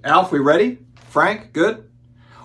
Alf, we ready? Frank, good?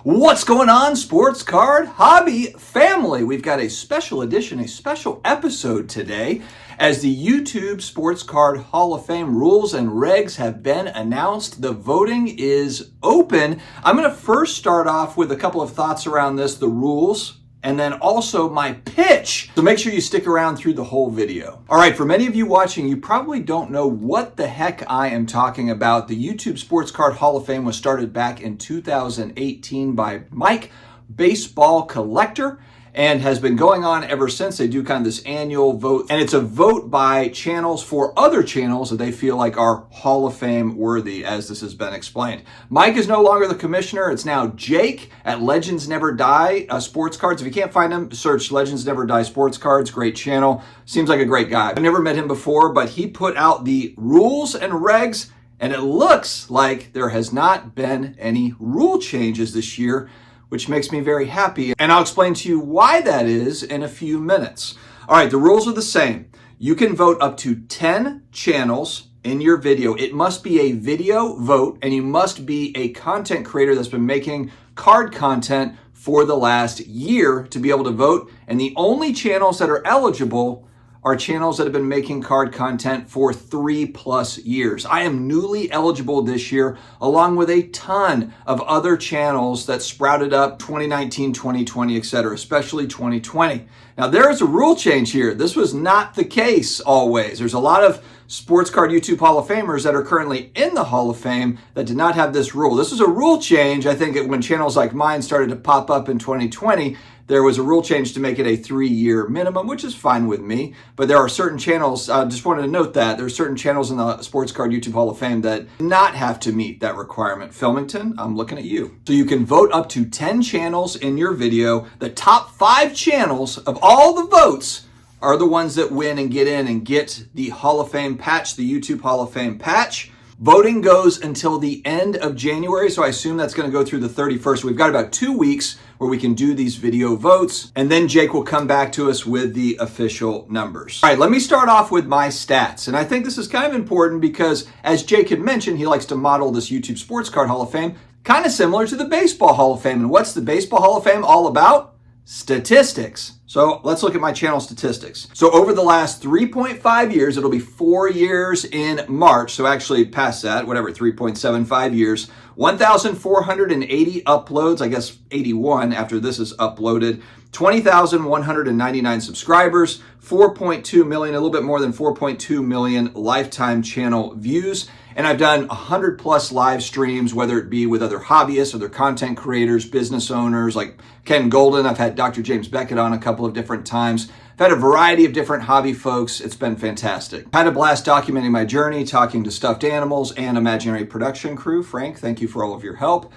What's going on, sports card hobby family? We've got a special edition, a special episode today as the YouTube Sports Card Hall of Fame rules and regs have been announced. The voting is open. I'm going to first start off with a couple of thoughts around this, the rules, and then also my pitch. So make sure you stick around through the whole video. All right, for many of you watching, you probably don't know what the heck I am talking about. The YouTube Sports Card Hall of Fame was started back in 2018 by Mike, baseball collector, and has been going on ever since. They do kind of this annual vote, and it's a vote by channels for other channels that they feel like are Hall of Fame worthy, as this has been explained. Mike is no longer the commissioner. It's now Jake at Legends Never Die Sports Cards. If you can't find him, search Legends Never Die Sports Cards. Great channel. Seems like a great guy. I've never met him before, but he put out the rules and regs, and it looks like there has not been any rule changes this year, which makes me very happy. And I'll explain to you why that is in a few minutes. All right, the rules are the same. You can vote up to 10 channels in your video. It must be a video vote, and you must be a content creator that's been making card content for the last year to be able to vote. And the only channels that are eligible are channels that have been making card content for 3+ years. I am newly eligible this year, along with a ton of other channels that sprouted up 2019, 2020, etc., especially 2020. Now, there is a rule change here. This was not the case always. There's a lot of Sports Card YouTube Hall of Famers that are currently in the Hall of Fame that did not have this rule. This was a rule change, I think, when channels like mine started to pop up in 2020. There was a rule change to make it a 3-year minimum, which is fine with me. But there are certain channels, I just wanted to note that, there are certain channels in the Sports Card YouTube Hall of Fame that do not have to meet that requirement. Filmington, I'm looking at you. So you can vote up to 10 channels in your video. The top 5 channels of all the votes are the ones that win and get in and get the Hall of Fame patch, the YouTube Hall of Fame patch. Voting goes until the end of January, so I assume that's going to go through the 31st. We've got about 2 weeks where we can do these video votes, and then Jake will come back to us with the official numbers. All right, let me start off with my stats, and I think this is kind of important because, as Jake had mentioned, he likes to model this YouTube Sports Card Hall of Fame, kind of similar to the Baseball Hall of Fame. And what's the Baseball Hall of Fame all about? Statistics. So let's look at my channel statistics. So over the last 3.5 years, it'll be 4 years in March. So actually past that, whatever, 3.75 years, 1,480 uploads, I guess 81 after this is uploaded, 20,199 subscribers, 4.2 million, a little bit more than 4.2 million lifetime channel views. And I've done 100+ live streams, whether it be with other hobbyists, other content creators, business owners like Ken Golden. I've had Dr. James Beckett on a couple of different times. I've had a variety of different hobby folks. It's been fantastic. Had a blast documenting my journey, talking to stuffed animals and imaginary production crew. Frank, thank you for all of your help.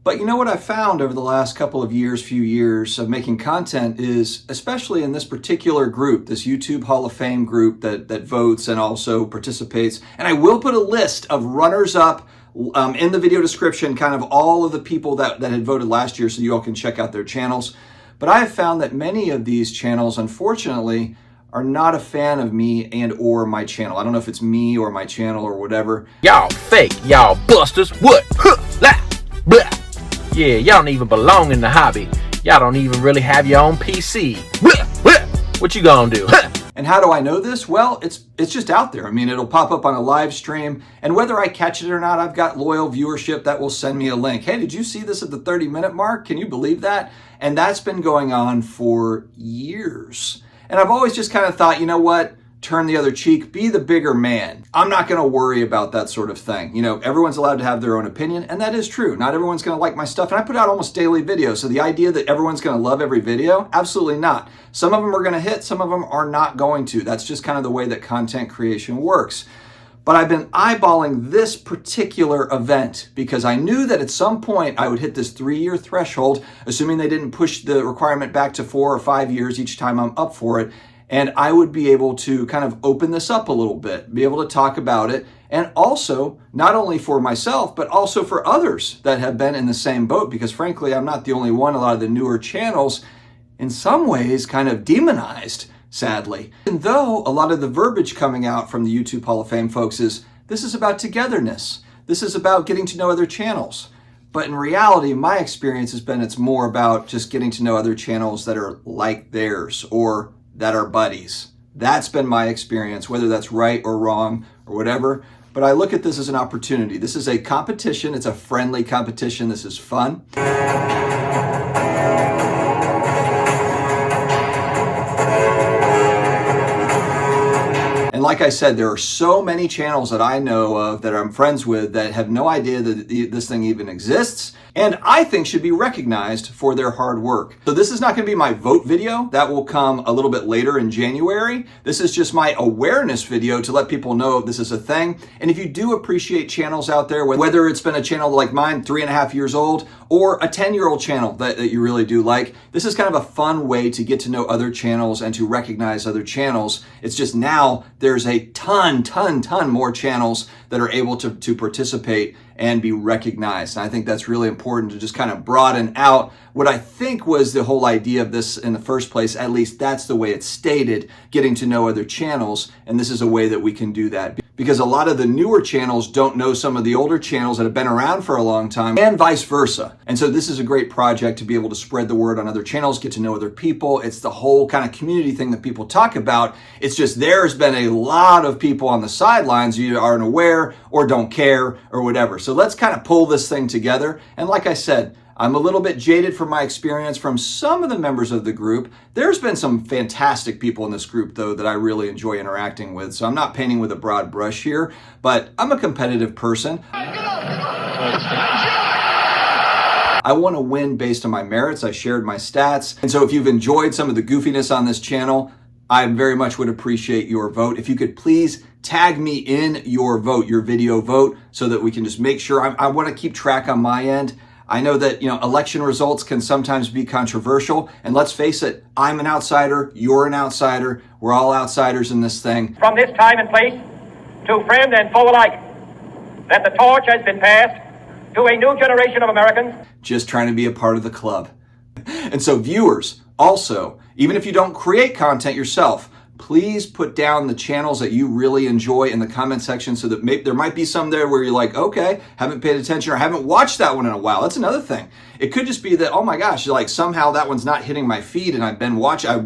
But you know what I found over the last couple of years, few years of making content is, especially in this particular group, this YouTube Hall of Fame group that votes and also participates, and I will put a list of runners-up in the video description, kind of all of the people that had voted last year so you all can check out their channels. But I have found that many of these channels, unfortunately, are not a fan of me and or my channel. I don't know if it's me or my channel or whatever. Y'all fake, y'all busters, what? Huh, la, blah. Yeah, y'all don't even belong in the hobby. Y'all don't even really have your own PC. What you gonna do? And how do I know this? Well, it's just out there. I mean, it'll pop up on a live stream, and whether I catch it or not, I've got loyal viewership that will send me a link. Hey, did you see this at the 30-minute mark? Can you believe that? And that's been going on for years. And I've always just kind of thought, you know what? Turn the other cheek, be the bigger man. I'm not going to worry about that sort of thing. You know, everyone's allowed to have their own opinion, and that is true. Not everyone's going to like my stuff, and I put out almost daily videos, so the idea that everyone's going to love every video, absolutely not. Some of them are going to hit, some of them are not going to. That's just kind of the way that content creation works. But I've been eyeballing this particular event because I knew that at some point I would hit this 3-year threshold, assuming they didn't push the requirement back to 4 or 5 years each time I'm up for it. And I would be able to kind of open this up a little bit, be able to talk about it, and also not only for myself, but also for others that have been in the same boat, because frankly, I'm not the only one. A lot of the newer channels, in some ways, kind of demonized, sadly. And though a lot of the verbiage coming out from the YouTube Hall of Fame folks is, this is about togetherness. this is about getting to know other channels. But in reality, my experience has been it's more about just getting to know other channels that are like theirs or that are buddies. That's been my experience, whether that's right or wrong or whatever. But I look at this as an opportunity. This is a competition. It's a friendly competition. This is fun. And like I said, there are so many channels that I know of that I'm friends with that have no idea that this thing even exists, and I think should be recognized for their hard work. So this is not going to be my vote video. That will come a little bit later in January. This is just my awareness video to let people know this is a thing. And if you do appreciate channels out there, whether it's been a channel like mine, 3.5 years old, or a 10-year-old channel that you really do like, this is kind of a fun way to get to know other channels and to recognize other channels. It's just now there's a ton more channels that are able to participate and be recognized. And I think that's really important to just kind of broaden out what I think was the whole idea of this in the first place. At least that's the way it's stated, getting to know other channels. And this is a way that we can do that, because a lot of the newer channels don't know some of the older channels that have been around for a long time, and vice versa. And so this is a great project to be able to spread the word on other channels, get to know other people. It's the whole kind of community thing that people talk about. It's just there's been a lot of people on the sidelines who aren't aware or don't care or whatever. So let's kind of pull this thing together. And like I said, I'm a little bit jaded from my experience from some of the members of the group. There's been some fantastic people in this group, though, that I really enjoy interacting with. So I'm not painting with a broad brush here, but I'm a competitive person. I want to win based on my merits. I shared my stats. And so if you've enjoyed some of the goofiness on this channel, I very much would appreciate your vote. If you could please tag me in your vote, your video vote, so that we can just make sure. I want to keep track on my end. I know that, election results can sometimes be controversial, and let's face it, I'm an outsider, you're an outsider, we're all outsiders in this thing. From this time and place, to friend and foe alike, that the torch has been passed to a new generation of Americans. Just trying to be a part of the club. And so viewers, also, even if you don't create content yourself, please put down the channels that you really enjoy in the comment section, so that there might be some there where you're like, okay, haven't paid attention or haven't watched that one in a while. That's another thing. It could just be that, oh my gosh, like somehow that one's not hitting my feed and I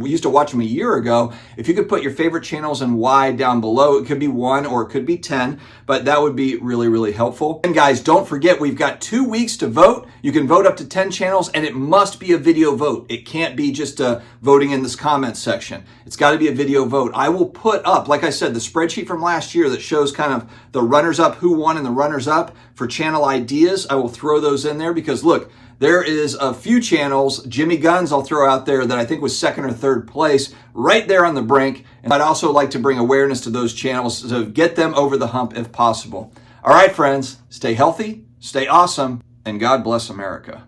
used to watch them a year ago. If you could put your favorite channels and why down below, it could be 1 or it could be 10, but that would be really, really helpful. And guys, don't forget, we've got 2 weeks to vote. You can vote up to 10 channels, and it must be a video vote. It can't be just voting in this comment section. It's got to be a video vote. I will put up, like I said, the spreadsheet from last year that shows kind of the runners-up, who won and the runners-up for channel ideas. I will throw those in there because, look, there is a few channels. Jimmy Gunz I'll throw out there that I think was 2nd or 3rd place, right there on the brink. And I'd also like to bring awareness to those channels to get them over the hump if possible. All right, friends, stay healthy, stay awesome, and God bless America.